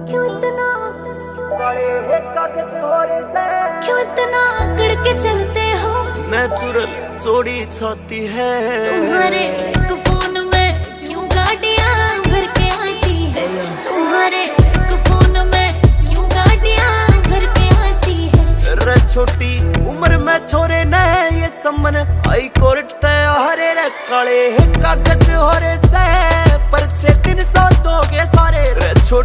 क्यों इतना काले है कागज हो रे से क्यों इतना अकड़ के चलते हो? नेचुरल चोरी छाती है तुम्हारे एक फोन में क्यों गाड़ियां भर के आती है? तुम्हारे एक फोन में क्यों गाड़ियां भर के आती है? रे छोटी उम्र में छोरे ने ये समन हाई कोर्ट ते हरे रे काले है कागज हो रे से